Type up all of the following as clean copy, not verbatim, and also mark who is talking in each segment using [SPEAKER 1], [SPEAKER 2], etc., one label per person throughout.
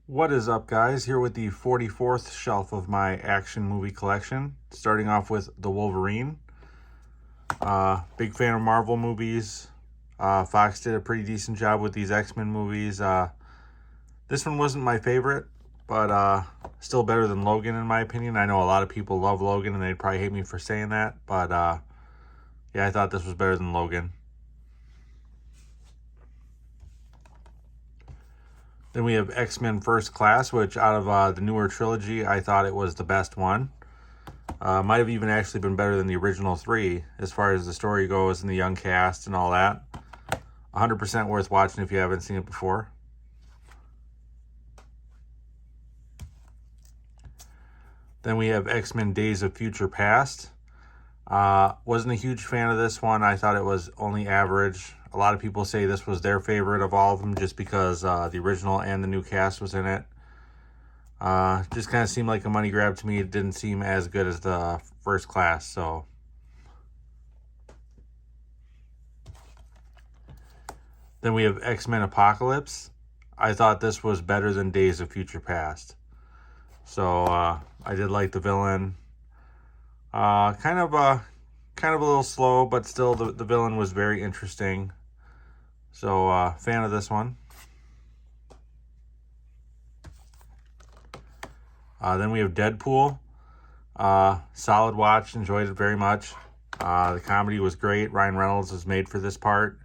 [SPEAKER 1] What is up, guys? Here with the 44th shelf of my action movie collection. Starting off with the Wolverine. Big fan of Marvel movies. Fox did a pretty decent job with these X-Men movies. This one wasn't my favorite, but still better than Logan in my opinion. I know a lot of people love Logan and they'd probably hate me for saying that, but yeah, I thought this was better than Logan. Then we have X-Men First Class, which out of the newer trilogy, I thought it was the best one. Might have even actually been better than the original three as far as the story goes and the young cast and all that. 100% worth watching if you haven't seen it before. Then we have X-Men Days of Future Past. Wasn't a huge fan of this one. I thought it was only average. A lot of people say this was their favorite of all of them just because the original and the new cast was in it. Just kind of seemed like a money grab to me. It didn't seem as good as the First Class, so. Then we have XMen Apocalypse. I thought this was better than Days of Future Past. So I did like the villain. Kind of a little slow, but still the villain was very interesting. So fan of this one. Then we have Deadpool. Solid watch, enjoyed it very much. The comedy was great. Ryan Reynolds was made for this part.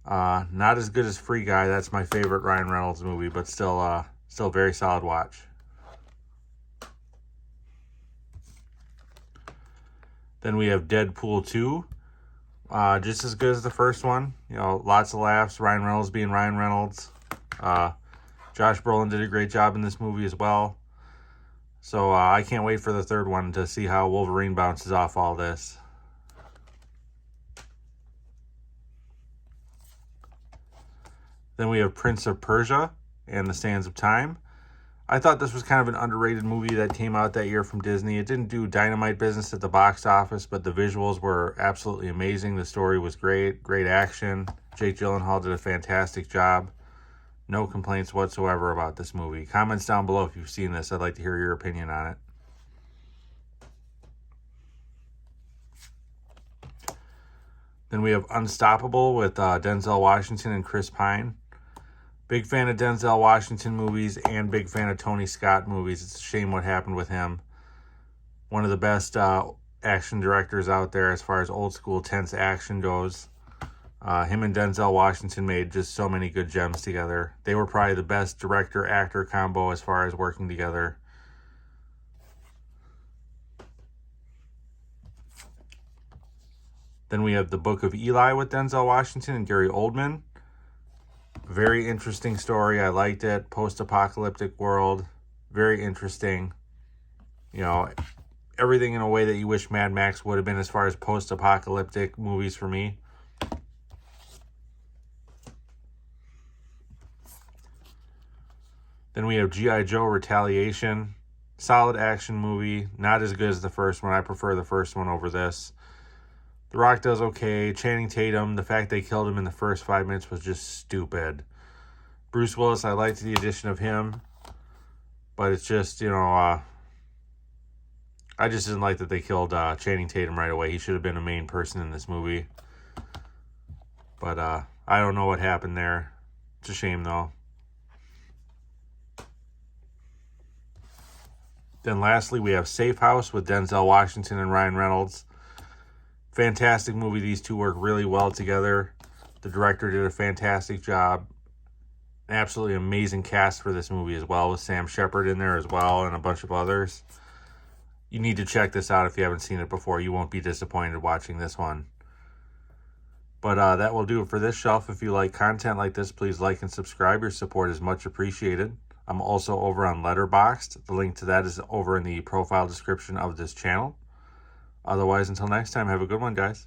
[SPEAKER 1] Not as good as Free Guy. That's my favorite Ryan Reynolds movie, but still very solid watch. Then we have Deadpool II. Just as good as the first one. You know, lots of laughs. Ryan Reynolds being Ryan Reynolds. Josh Brolin did a great job in this movie as well. So I can't wait for the third one to see how Wolverine bounces off all this. Then we have Prince of Persia and the Sands of Time. I thought this was kind of an underrated movie that came out that year from Disney. It didn't do dynamite business at the box office, but the visuals were absolutely amazing. The story was great. Great action. Jake Gyllenhaal did a fantastic job. No complaints whatsoever about this movie. Comments down below if you've seen this. I'd like to hear your opinion on it. Then we have Unstoppable with Denzel Washington and Chris Pine. Big fan of Denzel Washington movies and big fan of Tony Scott movies. It's a shame what happened with him. One of the best action directors out there as far as old school tense action goes. Him and Denzel Washington made just so many good gems together. They were probably the best director-actor combo as far as working together. Then we have the Book of Eli with Denzel Washington and Gary Oldman. Very interesting story. I liked it. Post-apocalyptic world. Very interesting. You know, everything in a way that you wish Mad Max would have been as far as post-apocalyptic movies for me. Then we have G.I. Joe Retaliation. Solid action movie. Not as good as the first one. I prefer the first one over this. The Rock does okay. Channing Tatum, the fact they killed him in the first 5 minutes was just stupid. Bruce Willis, I liked the addition of him. But it's just, you know, I just didn't like that they killed Channing Tatum right away. He should have been a main person in this movie. But I don't know what happened there. It's a shame, though. Then lastly, we have Safe House with Denzel Washington and Ryan Reynolds. Fantastic movie. These two work really well together. The director did a fantastic job. An absolutely amazing cast for this movie as well, with Sam Shepard in there as well and a bunch of others. You need to check this out if you haven't seen it before. You won't be disappointed watching this one. But that will do it for this shelf. If you like content like this, please like and subscribe. Your support is much appreciated. I'm also over on Letterboxd. The link to that is over in the profile description of this channel. Otherwise, until next time, have a good one, guys.